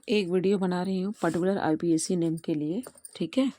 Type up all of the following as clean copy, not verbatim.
एक वीडियो बना रही हूँ पर्टिकुलर आईपीएसी नेम के लिए। ठीक है,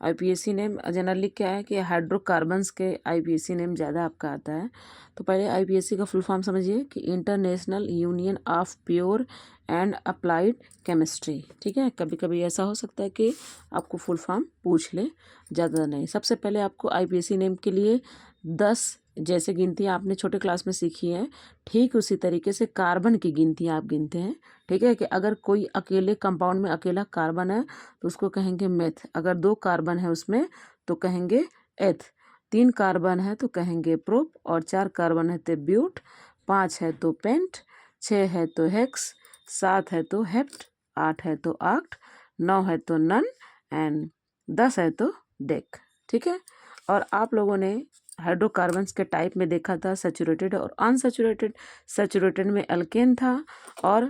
आईपीएसी नेम जनरली क्या है कि हाइड्रोकार्बन्स के आईपीएसी नेम ज़्यादा आपका आता है। तो पहले आईपीएसी का फुल फॉर्म समझिए कि international union of pure and applied chemistry. ठीक है, कभी कभी ऐसा हो सकता है कि आपको फुल फॉर्म पूछ ले, ज़्यादा नहीं। सबसे पहले आपको आईपीएसी नेम के लिए 10 जैसे गिनती आपने छोटे क्लास में सीखी है, ठीक उसी तरीके से कार्बन की गिनती आप गिनते हैं। ठीक है, कि अगर कोई अकेले कंपाउंड में अकेला कार्बन है तो उसको कहेंगे मेथ। अगर 2 कार्बन है उसमें तो कहेंगे एथ। 3 कार्बन है तो कहेंगे प्रोप, और 4 कार्बन है तो ब्यूट, 5 है तो पेंट, 6 है तो हेक्स, 7 है तो हेप्ट, 8 है तो आक्ट, 9 है तो नन, एंड 10 है तो डेक। ठीक है, और आप लोगों ने हाइड्रोकार्बन्स के टाइप में देखा था सैचुरेटेड और अनसैचुरेटेड। सैचुरेटेड में अल्केन था और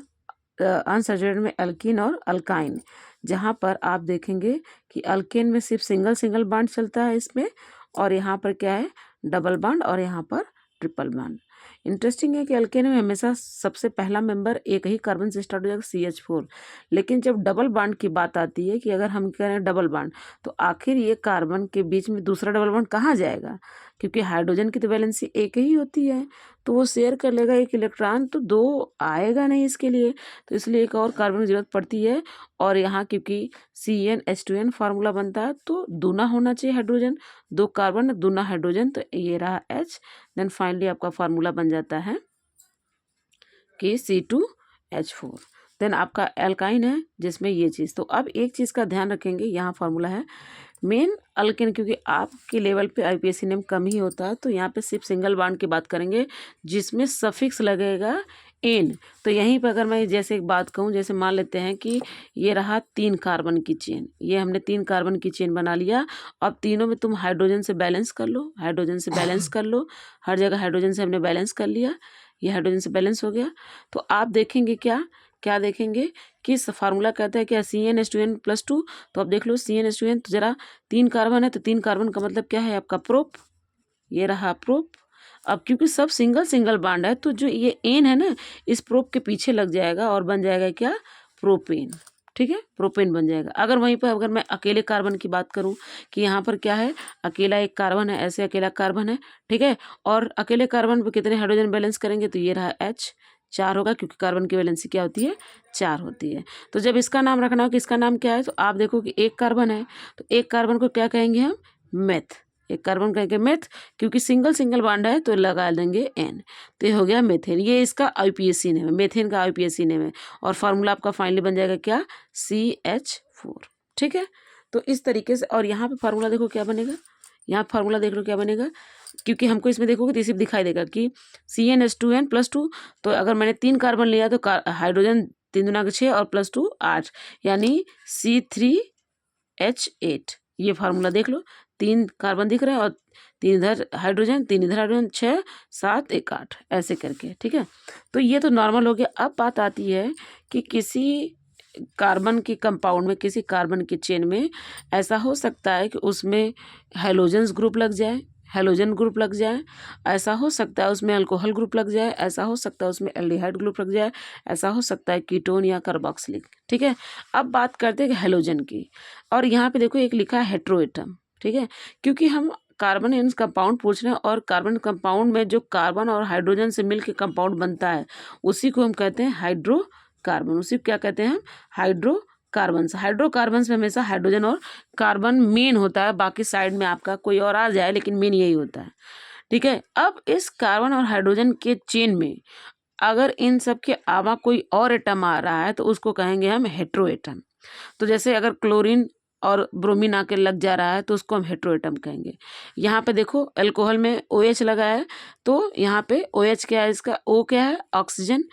अनसैचुरेटेड में अल्कीन और अल्काइन। जहाँ पर आप देखेंगे कि अल्केन में सिर्फ सिंगल बॉन्ड चलता है इसमें, और यहाँ पर क्या है, डबल बॉन्ड, और यहाँ पर ट्रिपल बॉन्ड। इंटरेस्टिंग है कि अल्केन में हमेशा सबसे पहला मेंबर एक ही कार्बन से स्टार्ट हो जाएगा, CH4। लेकिन जब डबल बॉन्ड की बात आती है कि अगर हम कह रहे हैं डबल बॉन्ड, तो आखिर ये कार्बन के बीच में दूसरा डबल बॉन्ड कहाँ जाएगा? क्योंकि हाइड्रोजन की तो वैलेंसी एक ही होती है, तो वो शेयर कर लेगा एक इलेक्ट्रॉन, तो 2 आएगा नहीं इसके लिए, तो इसलिए एक और कार्बन की जरूरत पड़ती है। और यहाँ क्योंकि CnH2n फार्मूला बनता है, तो दूना होना चाहिए हाइड्रोजन, 2 कार्बन दूना हाइड्रोजन, तो ये रहा H। देन फाइनली आपका फार्मूला बन जाता है कि C2H4। देन आपका एल्काइन है जिसमें ये चीज़। तो अब एक चीज़ का ध्यान रखेंगे, यहाँ फार्मूला है मेन अल्केन, क्योंकि आपके लेवल पे आईपीएसी नेम कम ही होता है, तो यहाँ पे सिर्फ सिंगल बॉन्ड की बात करेंगे जिसमें सफिक्स लगेगा एन। तो यहीं पर अगर मैं जैसे एक बात कहूँ, जैसे मान लेते हैं कि ये रहा 3 कार्बन की चेन, ये हमने 3 कार्बन की चेन बना लिया। अब तीनों में तुम हाइड्रोजन से बैलेंस कर लो, हाइड्रोजन से बैलेंस कर लो, हर जगह हाइड्रोजन से हमने बैलेंस कर लिया, ये हाइड्रोजन से बैलेंस हो गया। तो आप देखेंगे क्या क्या देखेंगे कि फार्मूला कहता है क्या, CnH2n+2। तो अब देख लो CnH2n, तो जरा 3 कार्बन है, तो 3 कार्बन का मतलब क्या है आपका प्रोप, ये रहा प्रोप। अब क्योंकि सब सिंगल बॉन्ड है, तो जो ये एन है ना, इस प्रोप के पीछे लग जाएगा और बन जाएगा क्या, प्रोपेन। ठीक है, प्रोपेन बन जाएगा। अगर वहीं पर अगर मैं अकेले कार्बन की बात करूं कि यहाँ पर क्या है, अकेला एक कार्बन है, ऐसे अकेला कार्बन है। ठीक है, और अकेले कार्बन पर कितने हाइड्रोजन बैलेंस करेंगे, तो ये रहा H, 4 होगा, क्योंकि कार्बन की वैलेंसी क्या होती है, 4 होती है। तो जब इसका नाम रखना हो कि इसका नाम क्या है, तो आप देखो कि एक कार्बन है, तो एक कार्बन को क्या कहेंगे हम, मेथ। एक कार्बन कहेंगे मेथ, क्योंकि सिंगल बॉन्ड है तो लगा देंगे एन, तो ये हो गया मेथेन। ये इसका आईपीएसी नेम है, मेथेन का आईपीएसी नेम है। और फार्मूला आपका फाइनली बन जाएगा क्या, CH4। ठीक है, तो इस तरीके से। और यहाँ पे फार्मूला देखो क्या बनेगा, यहाँ फार्मूला देख लो क्या बनेगा, क्योंकि हमको इसमें देखोगे तो सिर्फ दिखाई देगा कि CnH2n+2। तो अगर मैंने 3 कार्बन लिया तो हाइड्रोजन 3 दूना 6 और +2 8, यानी C3H8। ये फार्मूला देख लो, 3 कार्बन दिख रहा है और 3 इधर हाइड्रोजन, 3 इधर हाइड्रोजन, 6 7 1 8 ऐसे करके। ठीक है, तो ये तो नॉर्मल हो गया। अब बात आती है कि किसी कार्बन की कंपाउंड में, किसी कार्बन की चेन में ऐसा हो सकता है कि उसमें हैलोजेंस ग्रुप लग जाए, हैलोजन ग्रुप लग जाए, ऐसा हो सकता है उसमें अल्कोहल ग्रुप लग जाए, ऐसा हो सकता है उसमें एल्डिहाइड ग्रुप लग जाए, ऐसा हो सकता है कीटोन या कार्बोक्सिलिक। ठीक है, अब बात करते हैं हैलोजन की। और यहाँ पे देखो एक लिखा है हेट्रोएटम। ठीक है, क्योंकि हम कार्बन इन कंपाउंड पूछ रहे हैं, और कार्बन कंपाउंड में जो कार्बन और हाइड्रोजन से मिलकर कंपाउंड बनता है उसी को हम कहते हैं हाइड्रोकार्बन। उसी को क्या कहते हैं हम, हाइड्रोकार्बन्स। हाइड्रोकार्बन्स में हमेशा हाइड्रोजन और कार्बन मेन होता है, बाकी साइड में आपका कोई और आ जाए, लेकिन मेन यही होता है। ठीक है, अब इस कार्बन और हाइड्रोजन के चेन में अगर इन सब के अलावा कोई और एटम आ रहा है तो उसको कहेंगे हम हेट्रोएटम। तो जैसे अगर क्लोरीन और ब्रोमीन आके लग जा रहा है तो उसको हम हेट्रोएटम कहेंगे। यहाँ पे देखो अल्कोहल में OH लगा है, तो यहाँ पे OH क्या है, इसका O क्या है, ऑक्सीजन,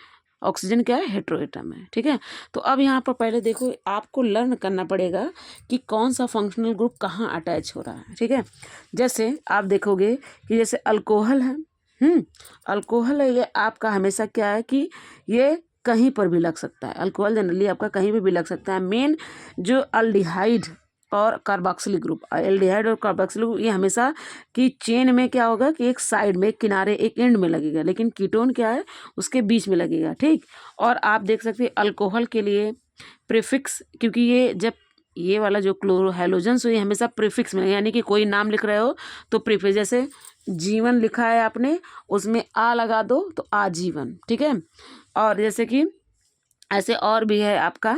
ऑक्सीजन क्या है, हेट्रोएटम है। ठीक है, तो अब यहाँ पर पहले देखो आपको लर्न करना पड़ेगा कि कौन सा फंक्शनल ग्रुप कहाँ अटैच हो रहा है। ठीक है, जैसे आप देखोगे कि जैसे अल्कोहल है, अल्कोहल है, ये आपका हमेशा क्या है कि ये कहीं पर भी लग सकता है। अल्कोहल जनरली आपका कहीं पे भी लग सकता है। मेन जो अल्डिहाइड और कार्बोक्सिलिक ग्रुप, एल्डिहाइड और कार्बोक्सिलिक ग्रुप, ये हमेशा की चेन में क्या होगा कि एक साइड में, एक किनारे, एक एंड में लगेगा, लेकिन कीटोन क्या है, उसके बीच में लगेगा। ठीक, और आप देख सकते हैं अल्कोहल के लिए प्रीफिक्स, क्योंकि ये जब ये वाला जो क्लोरो हैलोजेंस हो ये हमेशा प्रीफिक्स में, यानी कि कोई नाम लिख रहे हो तो प्रीफिक्स, जैसे जीवन लिखा है आपने उसमें आ लगा दो तो आजीवन, ठीक है। और जैसे कि ऐसे और भी है आपका,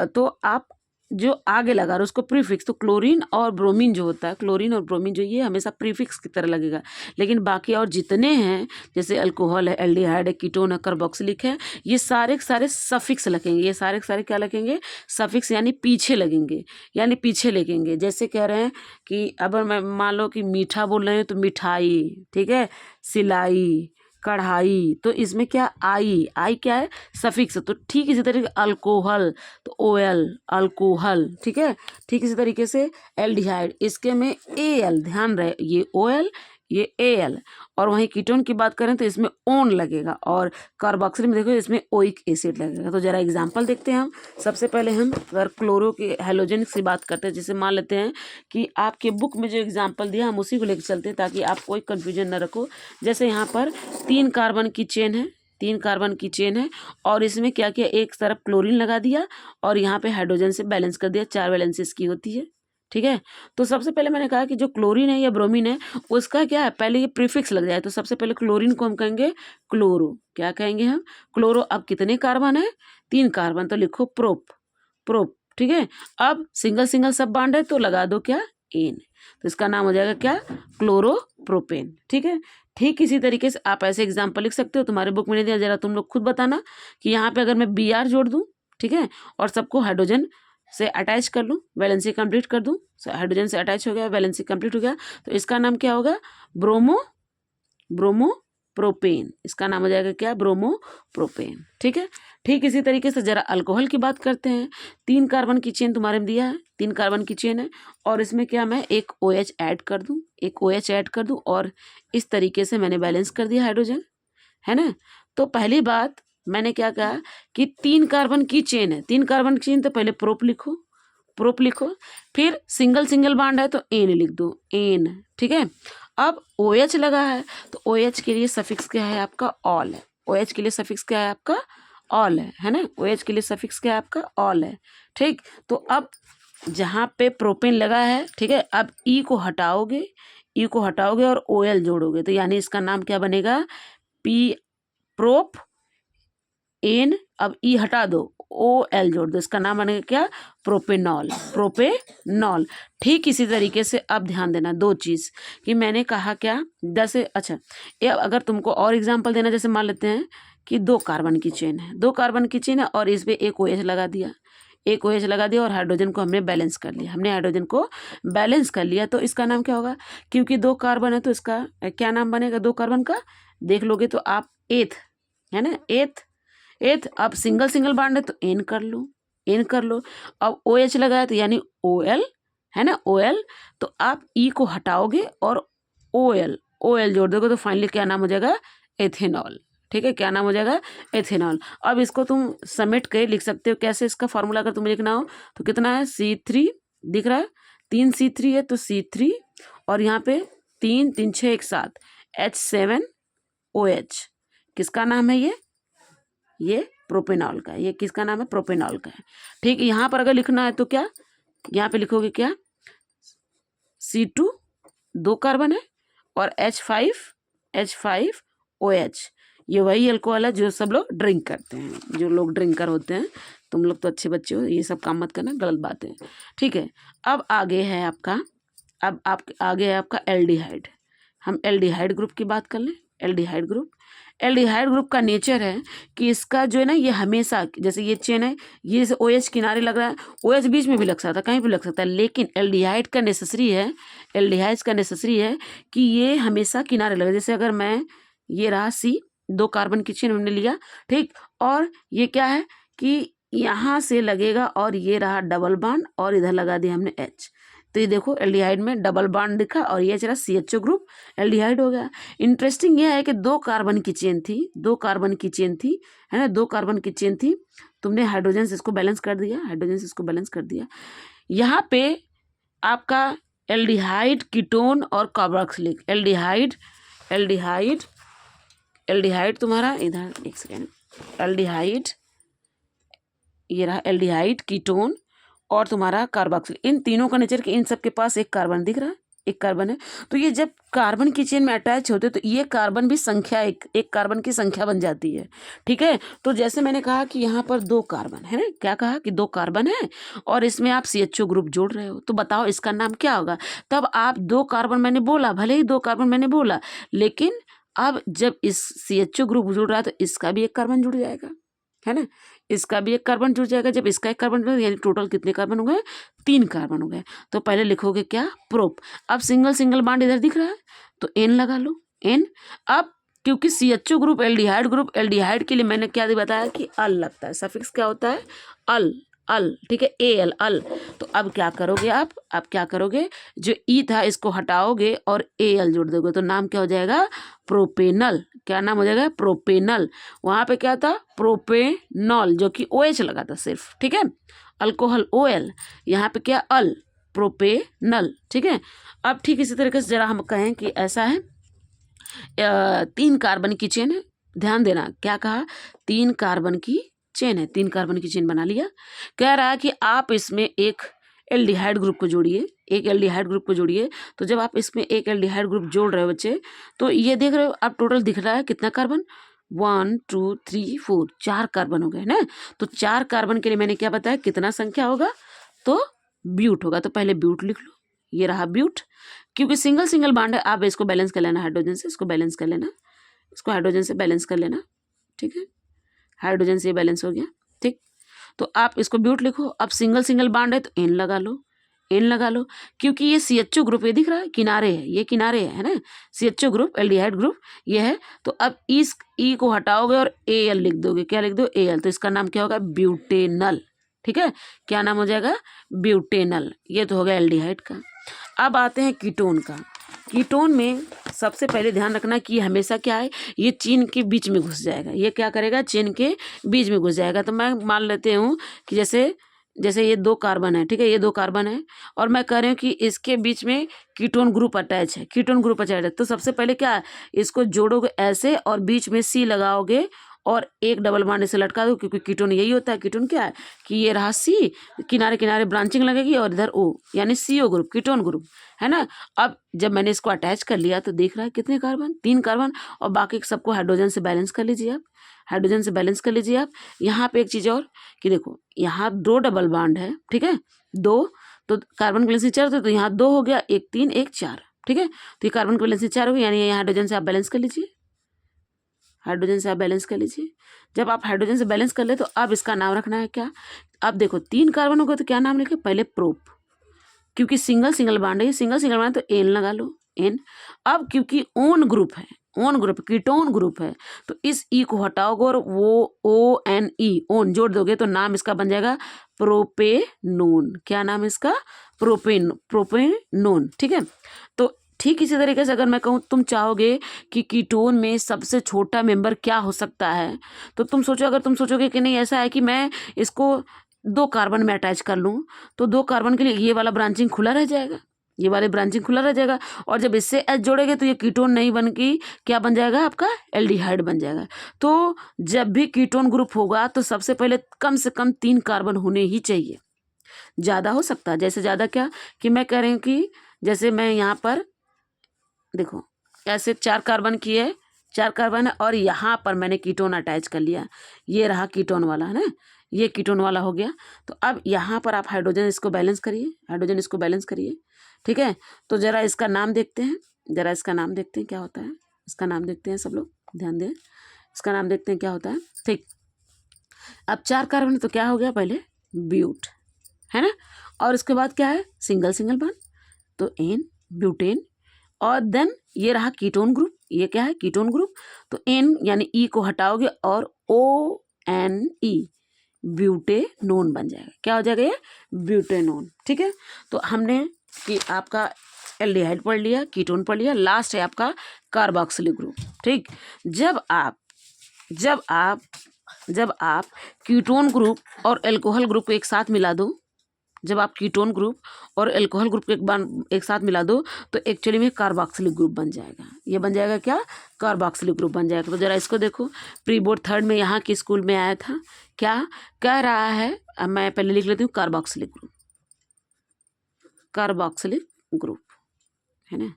तो आप जो आगे लगा रहे हो उसको प्रीफिक्स, तो क्लोरीन और ब्रोमीन जो होता है, क्लोरीन और ब्रोमीन जो ये हमेशा प्रीफिक्स की तरह लगेगा। लेकिन बाकी और जितने हैं जैसे अल्कोहल है, एल्डिहाइड है, कीटोन है, कार्बोक्सिलिक है, ये सारे के सारे सफिक्स लगेंगे। ये सारे के सारे क्या लगेंगे? सफिक्स, यानी पीछे लगेंगे, यानी पीछे लगेंगे। जैसे कह रहे हैं कि अब मैं मान लो कि मीठा बोल रहे हैं तो मिठाई, ठीक है, सिलाई, कढ़ाई, तो इसमें क्या आई, आई क्या है? सफिक्स। तो ठीक इसी तरीके अल्कोहल तो ओएल, अल्कोहल, ठीक है। ठीक इसी तरीके से एल्डिहाइड, इसके में एल, ध्यान रहे ये ओएल ये एल। और वहीं कीटोन की बात करें तो इसमें ओन लगेगा, और कार्बोक्सिल में देखो इसमें ओइक एसिड लगेगा। तो जरा एग्जांपल देखते हैं हम। सबसे पहले हम अगर क्लोरो के हैलोजन की बात करते हैं, जैसे मान लेते हैं कि आपके बुक में जो एग्जाम्पल दिया हम उसी को लेकर चलते हैं ताकि आप कोई कन्फ्यूजन न रखो। जैसे यहाँ पर 3 कार्बन की चेन है, 3 कार्बन की चेन है, और इसमें क्या किया, एक तरफ क्लोरीन लगा दिया और यहाँ पे हाइड्रोजन से बैलेंस कर दिया, 4 वैलेंसी इसकी होती है, ठीक है। तो सबसे पहले मैंने कहा कि जो क्लोरीन है या ब्रोमीन है उसका क्या है, पहले ये प्रीफिक्स लग जाए। तो सबसे पहले क्लोरीन को हम कहेंगे क्लोरो, क्या कहेंगे हम? क्लोरो। अब कितने कार्बन है? 3 कार्बन, तो लिखो प्रोप, प्रोप, ठीक है। अब सिंगल सिंगल सब बॉन्ड है तो लगा दो क्या, एन, तो इसका नाम हो जाएगा क्या, क्लोरोप्रोपेन, ठीक है। ठीक इसी तरीके से आप ऐसे एग्जाम्पल लिख सकते हो, तुम्हारे बुक में नहीं दिया, जरा तुम लोग खुद बताना कि यहाँ पे अगर मैं बी आर जोड़ दूँ, ठीक है, और सबको हाइड्रोजन से अटैच कर लूँ, वैलेंसी कंप्लीट कर दूँ, हाइड्रोजन से अटैच हो गया, वैलेंसी कंप्लीट हो गया, तो इसका नाम क्या होगा, ब्रोमो, ब्रोमो प्रोपेन, इसका नाम हो जाएगा क्या, ब्रोमो प्रोपेन, ठीक है। ठीक इसी तरीके से जरा अल्कोहल की बात करते हैं। 3 कार्बन की चेन तुम्हारे में दिया है, 3 कार्बन की चेन है, और इसमें क्या मैं एक OH ऐड कर दूं, एक OH ऐड कर दूं, और इस तरीके से मैंने बैलेंस कर दिया हाइड्रोजन, है ना। तो पहली बात मैंने क्या कहा कि 3 कार्बन की चेन है, 3 कार्बन की चेन, तो पहले प्रोप लिखो, प्रोप लिखो, फिर सिंगल सिंगल बॉन्ड है तो एन लिख दो, एन, ठीक है। अब OH लगा है तो OH के लिए सफिक्स क्या है आपका, ऑल है। OH के लिए सफिक्स क्या है आपका, ऑल है ना। OH के लिए सफिक्स क्या है आपका, ऑल है, ठीक। तो अब जहाँ पे प्रोपेन लगा है, ठीक है, अब ई को हटाओगे, ई को हटाओगे और OL जोड़ोगे, तो यानी इसका नाम क्या बनेगा, पी, प्रोप, एन, अब ई हटा दो, OL जोड़ दो, इसका नाम बनेगा क्या, प्रोपेनॉल, प्रोपेनॉल। ठीक इसी तरीके से अब ध्यान देना 2 चीज़ कि मैंने कहा क्या 10, अच्छा ये अगर तुमको और एग्जांपल देना, जैसे मान लेते हैं कि 2 कार्बन की चेन है, 2 कार्बन की चेन है और इस पर एक OH लगा दिया, एक OH लगा दिया और हाइड्रोजन को हमने बैलेंस कर लिया, हमने हाइड्रोजन को बैलेंस कर लिया, तो इसका नाम क्या होगा, क्योंकि 2 कार्बन है तो इसका क्या नाम बनेगा 2 कार्बन का, देख लोगे तो आप एथ, है ना, एथ, एथ। अब सिंगल सिंगल बॉन्ड है तो एन कर लो, एन कर लो। अब OH लगाया तो यानी OL, है ना, OL। तो आप ई को हटाओगे और OL जोड़ दोगे तो फाइनली क्या नाम हो जाएगा, एथेनॉल, ठीक है, क्या नाम हो जाएगा, एथेनॉल। अब इसको तुम समेट के लिख सकते हो, कैसे, इसका फॉर्मूला अगर तुम्हें लिखना हो तो कितना है, C3 दिख रहा है, 3 C3 है तो C3, और यहाँ पे 3 3 6 1 7 H7OH, किसका नाम है ये प्रोपेनॉल का, ये किसका नाम है, प्रोपेनॉल का है, ठीक। यहाँ पर अगर लिखना है तो क्या, यहाँ पे लिखोगे क्या, C2 2 कार्बन है और H5OH, ये वही अल्कोहल है जो सब लोग ड्रिंक करते हैं, जो लोग ड्रिंकर होते हैं। तुम लोग तो अच्छे बच्चे हो, ये सब काम मत करना, गलत बात है, ठीक है। अब आगे है आपका, अब आप आगे है आपका एल्डिहाइड। हम एल्डिहाइड ग्रुप की बात कर लें। एल्डिहाइड ग्रुप, एल्डिहाइड ग्रुप का नेचर है कि इसका जो है ना, ये हमेशा, जैसे ये चेन है, ये जैसे OH किनारे लग रहा है, OH बीच में भी लग सकता है, कहीं भी लग सकता है, लेकिन एल्डिहाइड का नेसेसरी है, एल्डिहाइड का नेसेसरी है कि ये हमेशा किनारे लगे। जैसे अगर मैं, ये रहा C, 2 कार्बन की चेन हमने लिया, ठीक, और ये क्या है कि यहाँ से लगेगा और ये रहा डबल बॉन्ड और इधर लगा दिया हमने H, तो ये देखो एल्डिहाइड में डबल बॉन्ड दिखा और ये चला CHO ग्रुप, एल्डिहाइड हो गया। इंटरेस्टिंग ये है कि 2 कार्बन की चेन थी, 2 कार्बन की चेन थी, है ना, 2 कार्बन की चेन थी, तुमने हाइड्रोजन से इसको बैलेंस कर दिया, हाइड्रोजन से इसको बैलेंस कर दिया। यहाँ पे आपका एल्डिहाइड, कीटोन और कार्बोक्सिलिक, एल्डिहाइड, एल्डिहाइड, एल्डिहाइड तुम्हारा इधर, एक सेकेंड, एल्डिहाइड, ये रहा एल्डिहाइड, कीटोन और तुम्हारा कार्बोक्सिल, इन तीनों का नेचर कि इन सब के पास एक कार्बन दिख रहा है, एक कार्बन है। तो ये जब कार्बन की चेन में अटैच होते तो ये कार्बन भी संख्या एक कार्बन की संख्या बन जाती है, ठीक है। तो जैसे मैंने कहा कि यहाँ पर 2 कार्बन है ना, क्या कहा कि 2 कार्बन है और इसमें आप CHO ग्रुप जोड़ रहे हो, तो बताओ इसका नाम क्या होगा। तब आप 2 कार्बन मैंने बोला, भले ही 2 कार्बन मैंने बोला, लेकिन अब जब इस CHO ग्रुप जुड़ रहा है तो इसका भी एक कार्बन जुड़ जाएगा, है ना, इसका भी एक कार्बन जुड़ जाएगा। जब इसका एक कार्बन जुड़, यानी टोटल कितने कार्बन हो गए, 3 कार्बन हो गए। तो पहले लिखोगे क्या, प्रोप। अब सिंगल सिंगल बॉन्ड इधर दिख रहा है तो N लगा लो, N। अब क्योंकि CHO ग्रुप एल्डिहाइड के लिए मैंने क्या बताया कि अल लगता है, सफिक्स क्या होता है, अल, अल, ठीक है, AL, अल। तो अब क्या करोगे आप, अब क्या करोगे, जो E था इसको हटाओगे और AL जोड़ दोगे तो नाम क्या हो जाएगा, प्रोपेनल। क्या नाम हो जाएगा, प्रोपेनल। वहाँ पे क्या था, प्रोपेनॉल, जो कि OH लगा था सिर्फ, ठीक है, अल्कोहल OL, यहाँ पे क्या, अल, प्रोपेनल, ठीक है। अब ठीक इसी तरीके से जरा हम कहें कि ऐसा है 3 कार्बन की चेन है, ध्यान देना क्या कहा, 3 कार्बन की चेन है, 3 कार्बन की चेन बना लिया। कह रहा है कि आप इसमें एक एल्डिहाइड ग्रुप को जोड़िए, एक एल्डिहाइड ग्रुप को जोड़िए। तो जब आप इसमें एक एल्डिहाइड ग्रुप जोड़ रहे हो बच्चे, तो ये देख रहे हो आप टोटल दिख रहा है कितना कार्बन, 1 2 3 4, 4 कार्बन हो गए ना। तो 4 कार्बन के लिए मैंने क्या बताया, कितना संख्या होगा, तो ब्यूट होगा। तो पहले ब्यूट लिख लो, ये रहा ब्यूट। क्योंकि सिंगल सिंगल बॉन्ड है, आप इसको बैलेंस कर लेना हाइड्रोजन से, इसको बैलेंस कर लेना, इसको हाइड्रोजन से बैलेंस कर लेना, ठीक है, हाइड्रोजन से ये बैलेंस हो गया, ठीक। तो आप इसको ब्यूट लिखो। अब सिंगल सिंगल बॉन्ड है तो N लगा लो, N लगा लो, क्योंकि ये CHO ग्रुप ये दिख रहा है, किनारे है, ये किनारे है ना, CHO ग्रुप एल्डिहाइड ग्रुप ये है। तो अब इस E को हटाओगे और AL लिख दोगे, क्या लिख दो, AL। तो इसका नाम क्या होगा, ब्यूटेनल, ठीक है, क्या नाम हो जाएगा, ब्यूटेनल। ये तो हो गया एल्डिहाइड का। अब आते हैं कीटोन का। कीटोन में सबसे पहले ध्यान रखना कि हमेशा क्या है, ये चेन के बीच में घुस जाएगा, ये क्या करेगा, चेन के बीच में घुस जाएगा। तो मैं मान लेते हूँ कि जैसे जैसे ये 2 कार्बन है, ठीक है, ये 2 कार्बन है और मैं कह रही हूँ कि इसके बीच में कीटोन ग्रुप अटैच है, कीटोन ग्रुप अटैच है। तो सबसे पहले क्या है, इसको जोड़ोगे ऐसे और बीच में C लगाओगे और एक डबल बॉन्ड इसे लटका दो, क्योंकि कीटोन यही होता है। कीटोन क्या है कि ये रहा C, किनारे किनारे ब्रांचिंग लगेगी और इधर O, यानी CO ग्रुप, कीटोन ग्रुप, है ना। अब जब मैंने इसको अटैच कर लिया तो देख रहा है कितने कार्बन, 3 कार्बन, और बाकी सबको हाइड्रोजन से बैलेंस कर लीजिए आप, हाइड्रोजन से बैलेंस कर लीजिए आप। यहाँ पे एक चीज़ और कि देखो, यहाँ 2 डबल बॉन्ड है, ठीक है, 2, तो कार्बन की वैलेंसी 4 तो यहाँ 2 हो गया, 1 3 1 4, ठीक है। तो ये कार्बन की वैलेंसी 4 हो गई, यानी यहाँ हाइड्रोजन से आप बैलेंस कर लीजिए, हाइड्रोजन से आप बैलेंस कर लीजिए। जब आप हाइड्रोजन से बैलेंस कर ले तो अब इसका नाम रखना है क्या, अब देखो 3 कार्बन हो गए तो क्या नाम लिखे, पहले प्रोप, क्योंकि सिंगल सिंगल बॉन्ड है, सिंगल सिंगल बॉन्ड तो N लगा लो, N। अब क्योंकि ओन ग्रुप है, ओन ग्रुप, कीटोन ग्रुप है, तो इस E को हटाओगे और वो ONE, ओन जोड़ दोगे तो नाम इसका बन जाएगा प्रोपेनोन। क्या नाम है इसका, प्रोपेनोन, ठीक है। तो ठीक इसी तरीके से अगर मैं कहूँ, तुम चाहोगे कि कीटोन में सबसे छोटा मेंबर क्या हो सकता है, तो तुम सोचो, अगर तुम सोचोगे कि नहीं ऐसा है कि मैं इसको 2 कार्बन में अटैच कर लूँ, तो 2 कार्बन के लिए ये वाला ब्रांचिंग खुला रह जाएगा, ये वाले ब्रांचिंग खुला रह जाएगा, और जब इससे H जोड़ेंगे तो ये कीटोन नहीं बन के क्या बन जाएगा, आपका एल्डिहाइड बन जाएगा। तो जब भी कीटोन ग्रुप होगा तो सबसे पहले कम से कम 3 कार्बन होने ही चाहिए, ज़्यादा हो सकता है, जैसे ज़्यादा क्या कि मैं कह रही हूँ कि जैसे मैं यहाँ पर देखो ऐसे 4 कार्बन की है, 4 कार्बन है और यहाँ पर मैंने कीटोन अटैच कर लिया, ये रहा कीटोन वाला, है ना, ये कीटोन वाला हो गया। तो अब यहाँ पर आप हाइड्रोजन इसको बैलेंस करिए, हाइड्रोजन इसको बैलेंस करिए, ठीक है। तो ज़रा इसका नाम देखते हैं, ज़रा इसका नाम देखते हैं क्या होता है, इसका नाम देखते हैं, सब लोग ध्यान दें, इसका नाम देखते हैं क्या होता है, ठीक। अब 4 कार्बन तो क्या हो गया, पहले ब्यूट, है ना, और इसके बाद क्या है, सिंगल सिंगल बॉन्ड, तो N, ब्यूटेन, और देन ये रहा कीटोन ग्रुप, ये क्या है, कीटोन ग्रुप, तो N यानी E को हटाओगे और ONE, ब्यूटेनोन बन जाएगा, क्या हो जाएगा, ये ब्यूटेनोन, ठीक है। तो हमने कि आपका एल्डिहाइड पढ़ लिया, कीटोन पढ़ लिया, लास्ट है आपका कार्बोक्सिलिक ग्रुप, ठीक। जब आप जब आप जब आप कीटोन ग्रुप और अल्कोहल ग्रुप को एक साथ मिला दो, जब आप कीटोन ग्रुप और अल्कोहल ग्रुप एक साथ मिला दो तो एक्चुअली में कार्बोक्सिलिक ग्रुप बन जाएगा। ये बन जाएगा क्या? कार्बोक्सिलिक ग्रुप बन जाएगा। तो जरा इसको देखो, प्री बोर्ड थर्ड में यहाँ के स्कूल में आया था, क्या कह रहा है? अब मैं पहले लिख लेती हूँ कार्बोक्सिलिक ग्रुप, कार्बोक्सिलिक ग्रुप है ना,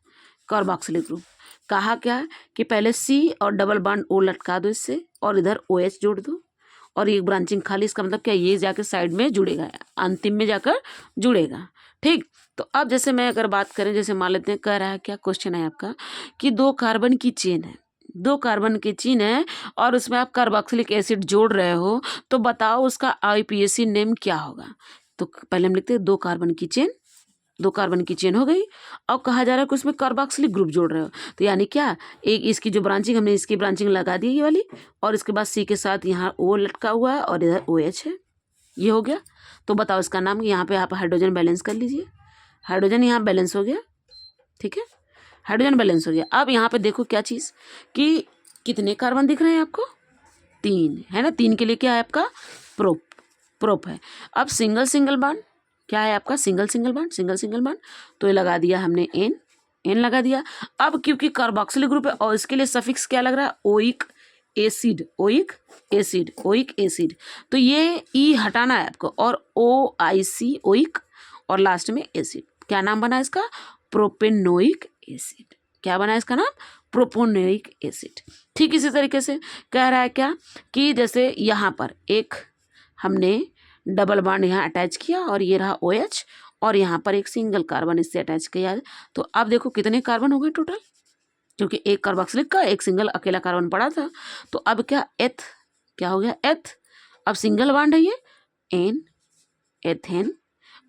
कार्बोक्सिलिक ग्रुप। कहा क्या कि पहले C और डबल बॉन्ड O लटका दो इससे, और इधर OH जोड़ दो, और एक ब्रांचिंग खाली। इसका मतलब क्या? ये जाकर साइड में जुड़ेगा, अंतिम में जाकर जुड़ेगा। ठीक, तो अब जैसे मैं अगर बात करें, जैसे मान लेते हैं, कह रहा है क्या, क्वेश्चन है आपका कि 2 कार्बन की चेन है, 2 कार्बन की चेन है और उसमें आप कार्बोक्सिलिक एसिड जोड़ रहे हो, तो बताओ उसका IUPAC नेम क्या होगा? तो पहले हम लिखते हैं 2 कार्बन की चेन, 2 कार्बन की चेन हो गई। अब कहा जा रहा है कि उसमें कार्बोक्सिलिक ग्रुप जोड़ रहे हो, तो यानी क्या, एक इसकी जो ब्रांचिंग, हमने इसकी ब्रांचिंग लगा दी ये वाली, और इसके बाद C के साथ यहाँ O लटका हुआ है और इधर OH है, ये हो गया। तो बताओ इसका नाम। यहाँ पे आप हाइड्रोजन बैलेंस कर लीजिए, हाइड्रोजन यहाँ बैलेंस हो गया, ठीक है, हाइड्रोजन बैलेंस हो गया। अब यहाँ पे देखो क्या चीज़ कि कितने कार्बन दिख रहे हैं आपको? 3 है ना, 3 के लिए क्या है आपका? प्रोप, प्रोप है। अब सिंगल सिंगल बॉन्ड क्या है आपका? Single single bond, single single bond, तो ये लगा दिया हमने एन लगा दिया। अब क्योंकि कार्बोक्सिलिक ग्रुप है और इसके लिए सफिक्स क्या लग रहा है? Oic acid, oic acid, oic acid, तो ये ई हटाना है आपको, और OIC ओइक, और लास्ट में एसिड। क्या नाम बना इसका? Propanoic acid. क्या बना इसका नाम? Propanoic acid. ठीक इसी तरीके से कह रहा है क्या कि जैसे यहाँ पर एक हमने डबल बॉन्ड यहाँ अटैच किया और ये रहा OH, और यहाँ पर एक सिंगल कार्बन इससे अटैच किया, तो अब देखो कितने कार्बन हो गए टोटल, क्योंकि एक कार्बोक्सिलिक का एक सिंगल अकेला कार्बन पड़ा था। तो अब क्या, एथ, क्या हो गया? एथ। अब सिंगल बॉन्ड है ये, एन, एथेन।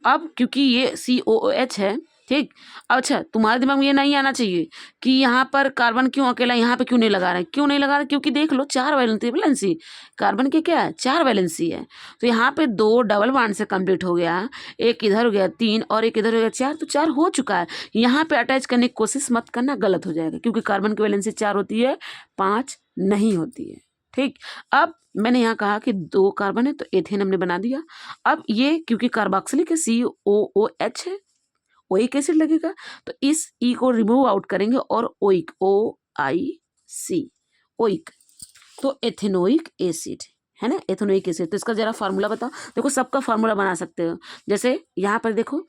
अब क्योंकि ये COOH है, ठीक। अच्छा, तुम्हारे दिमाग में ये नहीं आना चाहिए कि यहाँ पर कार्बन क्यों अकेला, यहाँ पे क्यों नहीं लगा रहा है, क्यों नहीं लगा रहा है? क्योंकि देख लो 4 वैलेंसी, कार्बन के क्या है? 4 वैलेंसी है, तो यहाँ पे 2 डबल बॉन्ड से कंप्लीट हो गया, एक इधर हो गया 3 और एक इधर हो गया 4, तो 4 हो चुका है। यहाँ पे अटैच करने की कोशिश मत करना, गलत हो जाएगा, क्योंकि कार्बन की वैलेंसी 4 होती है, 5 नहीं होती है। ठीक, अब मैंने यहाँ कहा कि 2 कार्बन है तो एथेन हमने बना दिया। अब ये क्योंकि कार्बोक्सिलिक है, COOH है, ओइक एसिड लगेगा, तो इस ई को रिमूव आउट करेंगे और ओइक, OIC, ओइक, तो एथेनोइक एसिड है ना, एथेनोइक एसिड। तो इसका जरा फार्मूला बताओ। देखो सबका फार्मूला बना सकते हो, जैसे यहाँ पर देखो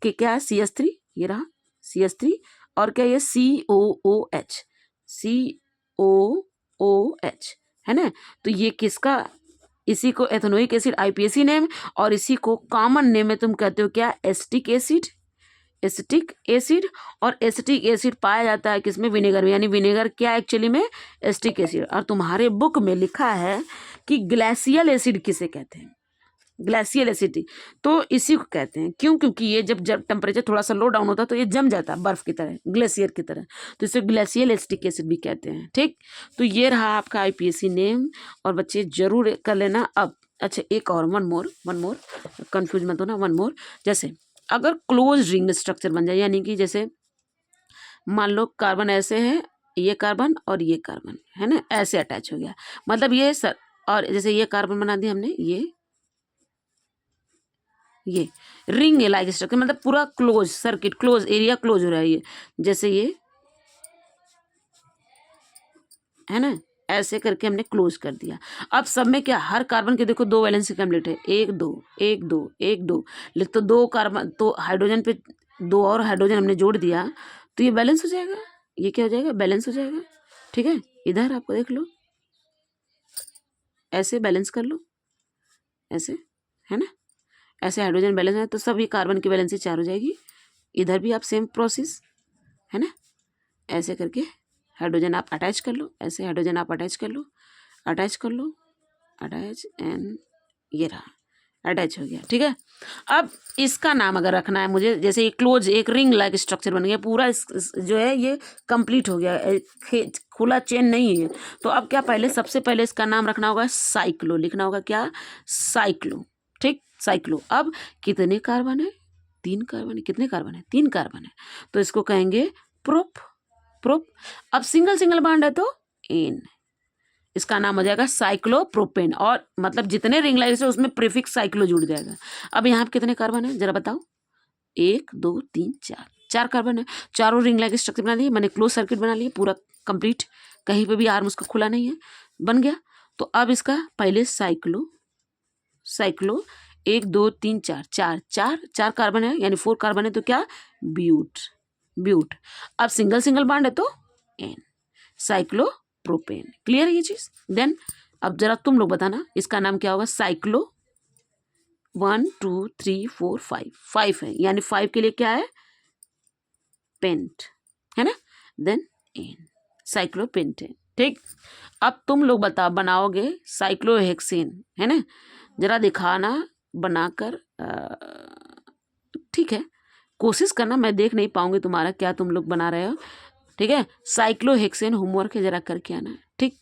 कि क्या है, CH3, ये रहा CH3, और क्या ये COOH, COOH है ना, तो ये किसका, इसी को एथेनोइक एसिड IUPAC नेम, और इसी को कॉमन नेम में तुम कहते हो क्या? Acetic acid, acetic acid. और एसिटिक एसिड पाया जाता है किसमें? विनेगर में, यानी विनेगर क्या एक्चुअली में? Acetic acid. और तुम्हारे बुक में लिखा है कि ग्लेशियल एसिड किसे कहते हैं? ग्लेशियल एसिड, तो इसी को कहते हैं। क्यों? क्योंकि ये जब टेम्परेचर थोड़ा सा लो डाउन होता है तो ये जम जाता है बर्फ की तरह, ग्लेशियर की तरह, तो इसे ग्लेशियल एसिटिक एसिड भी कहते हैं। ठीक, तो ये रहा आपका IUPAC नेम, और बच्चे जरूर कर लेना। अब अच्छा, एक और, वन मोर, कंफ्यूज मत होना, वन मोर। जैसे अगर क्लोज रिंग स्ट्रक्चर बन जाए, यानी कि जैसे मान लो कार्बन ऐसे है, ये कार्बन और ये कार्बन है ना, ऐसे अटैच हो गया, मतलब ये सर, और जैसे ये कार्बन बना दिया हमने, ये रिंग लाइक स्ट्रक्चर, मतलब पूरा close circuit, close area, close हो रहा है ये, जैसे ये है ना, ऐसे करके हमने क्लोज कर दिया। अब सब में क्या, हर कार्बन के देखो 2 वैलेंसी कंप्लीट है, 1 2 1 2 1 2, तो 2 कार्बन, तो हाइड्रोजन पे 2 और हाइड्रोजन हमने जोड़ दिया, तो ये बैलेंस हो जाएगा, ये क्या हो जाएगा? बैलेंस हो जाएगा। ठीक है, इधर आपको देख लो, ऐसे बैलेंस कर लो, ऐसे है ना, ऐसे हाइड्रोजन बैलेंस है, तो सभी कार्बन की वैलेंसी 4 हो जाएगी। इधर भी आप सेम प्रोसेस है ना, ऐसे करके हाइड्रोजन आप अटैच कर लो, ऐसे हाइड्रोजन आप अटैच कर लो, अटैच कर लो, अटैच, एंड ये रहा, अटैच हो गया। ठीक है, अब इसका नाम अगर रखना है मुझे, जैसे ये क्लोज एक रिंग लाइक स्ट्रक्चर बन गया पूरा, जो है ये कंप्लीट हो गया, खुला चेन नहीं है, तो अब क्या, पहले सबसे पहले इसका नाम रखना होगा साइक्लो, लिखना होगा क्या? साइक्लो। ठीक, साइक्लो। अब कितने कार्बन है? 3 कार्बन है। कितने कार्बन है? 3 कार्बन है, तो इसको कहेंगे प्रोप, प्रोप। अब सिंगल सिंगल बॉन्ड है तो एन, इसका नाम हो जाएगा साइक्लोप्रोपेन। और मतलब जितने रिंग लाइट है उसमें प्रीफिक्स साइक्लो जुड़ जाएगा। अब यहाँ पे कितने कार्बन है जरा बताओ? 1 2 3 4, 4 कार्बन है। चारों रिंग लाइट स्ट्रक्चर बना दिए, मैंने क्लोज सर्किट बना लिया पूरा कंप्लीट, कहीं पे भी आर्म उसका खुला नहीं है, बन गया। तो अब इसका पहले साइक्लो 1 2 3 4 4 कार्बन है, यानी 4 कार्बन है, तो क्या? ब्यूट। अब सिंगल सिंगल बॉन्ड है तो एन, साइक्लोप्रोपेन। क्लियर है ये चीज? देन अब जरा तुम लोग बताना इसका नाम क्या होगा? साइक्लो 1 2 3 4 5, 5 है, यानी 5 के लिए क्या है? पेंट, है ना? Then ane, cyclopentane. ठीक, अब तुम लोग बनाओगे साइक्लोहेक्सेन, है ना? जरा दिखाना बनाकर, ठीक है, कोशिश करना, मैं देख नहीं पाऊंगी तुम्हारा क्या तुम लोग बना रहे हो। ठीक है, साइक्लोहेक्सेन होमवर्क है, जरा करके आना। ठीक,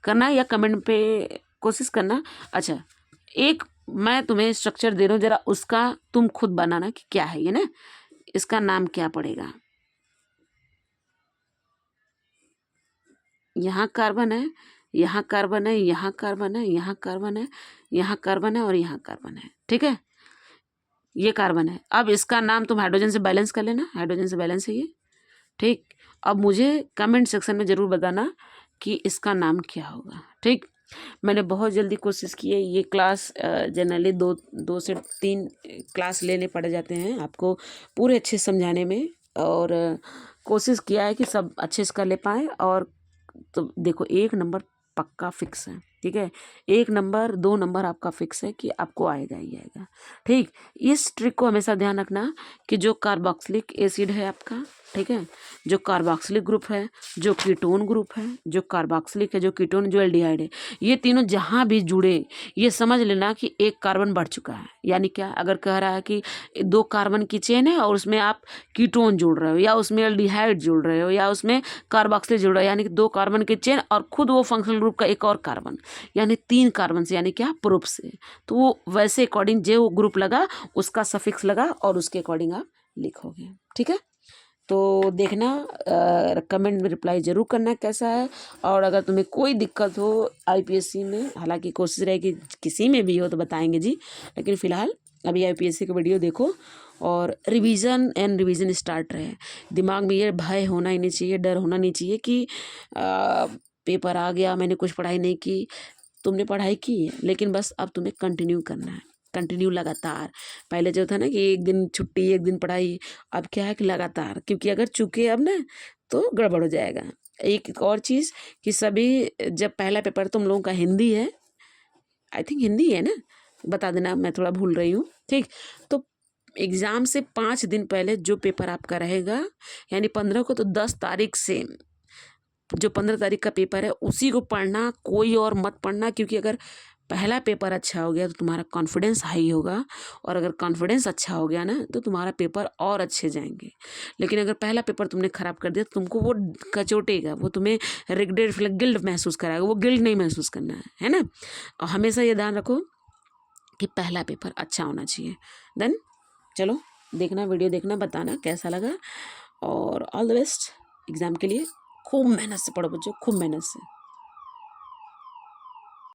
करना है या कमेंट पे कोशिश करना। अच्छा, एक मैं तुम्हें स्ट्रक्चर दे रहा हूँ, जरा उसका तुम खुद बनाना कि क्या है ये ना, इसका नाम क्या पड़ेगा। यहाँ कार्बन है, यहाँ कार्बन है, यहाँ कार्बन है, यहाँ कार्बन है, यहाँ कार्बन है और यहाँ कार्बन है। ठीक है, ये कार्बन है। अब इसका नाम तुम हाइड्रोजन से बैलेंस कर लेना, हाइड्रोजन से बैलेंस है ये। ठीक, अब मुझे कमेंट सेक्शन में ज़रूर बताना कि इसका नाम क्या होगा। ठीक, मैंने बहुत जल्दी कोशिश की है। ये क्लास जनरली 2 से 3 क्लास लेने पड़ जाते हैं आपको पूरे अच्छे समझाने में, और कोशिश किया है कि सब अच्छे से कर ले पाएँ। और तो देखो 1 नंबर पक्का फिक्स है। ठीक है, 1 नंबर 2 नंबर आपका फिक्स है कि आपको आएगा ही आएगा। ठीक, इस ट्रिक को हमेशा ध्यान रखना कि जो कार्बोक्सिलिक एसिड है आपका, ठीक है, जो कार्बोक्सिलिक ग्रुप है, जो कीटोन ग्रुप है, जो कार्बोक्सिलिक है, जो कीटोन, जो एल्डिहाइड है, ये तीनों जहाँ भी जुड़े ये समझ लेना कि 1 कार्बन बढ़ चुका है। यानी क्या, अगर कह रहा है कि 2 कार्बन की चेन है और उसमें आप कीटोन जोड़ रहे हो, या उसमें एल्डिहाइड जोड़ रहे हो, या उसमें कार्बोक्सिलिक जोड़ रहे हो, यानी कि 2 कार्बन की चेन और खुद वो फंक्शनल ग्रुप का एक और कार्बन, यानी 3 कार्बन से, यानी क्या, प्रूफ से। तो वो वैसे अकॉर्डिंग जो ग्रुप लगा उसका सफिक्स लगा और उसके अकॉर्डिंग आप लिखोगे। ठीक है, तो देखना, कमेंट में रिप्लाई ज़रूर करना कैसा है। और अगर तुम्हें कोई दिक्कत हो आईपीएससी में, हालांकि कोशिश रहेगी किसी में भी हो तो बताएंगे जी, लेकिन फ़िलहाल अभी आईपीएससी का वीडियो देखो और रिवीजन स्टार्ट रहे। दिमाग में ये भय होना ही नहीं चाहिए, डर होना नहीं चाहिए कि पेपर आ गया, मैंने कुछ पढ़ाई नहीं की। तुमने पढ़ाई की है, लेकिन बस अब तुम्हें कंटिन्यू करना है, कंटिन्यू लगातार। पहले जो था ना कि एक दिन छुट्टी एक दिन पढ़ाई, अब क्या है कि लगातार, क्योंकि अगर चूके अब ना तो गड़बड़ हो जाएगा। एक और चीज़ कि सभी, जब पहला पेपर तुम लोगों का हिंदी है, आई थिंक हिंदी है ना, बता देना, मैं थोड़ा भूल रही हूँ। ठीक, तो एग्ज़ाम से 5 दिन पहले जो पेपर आपका रहेगा, यानी 15 को, तो 10 तारीख से जो 15 तारीख का पेपर है उसी को पढ़ना, कोई और मत पढ़ना। क्योंकि अगर पहला पेपर अच्छा हो गया तो तुम्हारा कॉन्फिडेंस हाई होगा, और अगर कॉन्फिडेंस अच्छा हो गया ना तो तुम्हारा पेपर और अच्छे जाएंगे। लेकिन अगर पहला पेपर तुमने ख़राब कर दिया तो तुमको वो कचोटेगा, वो तुम्हें रिग्रेट, गिल्ट महसूस कराएगा। वो गिल्ट नहीं महसूस करना है ना। और हमेशा ये ध्यान रखो कि पहला पेपर अच्छा होना चाहिए। देन चलो देखना, वीडियो देखना, बताना कैसा लगा, और ऑल द बेस्ट एग्ज़ाम के लिए। खूब मेहनत से पढ़ो बच्चों, खूब मेहनत से।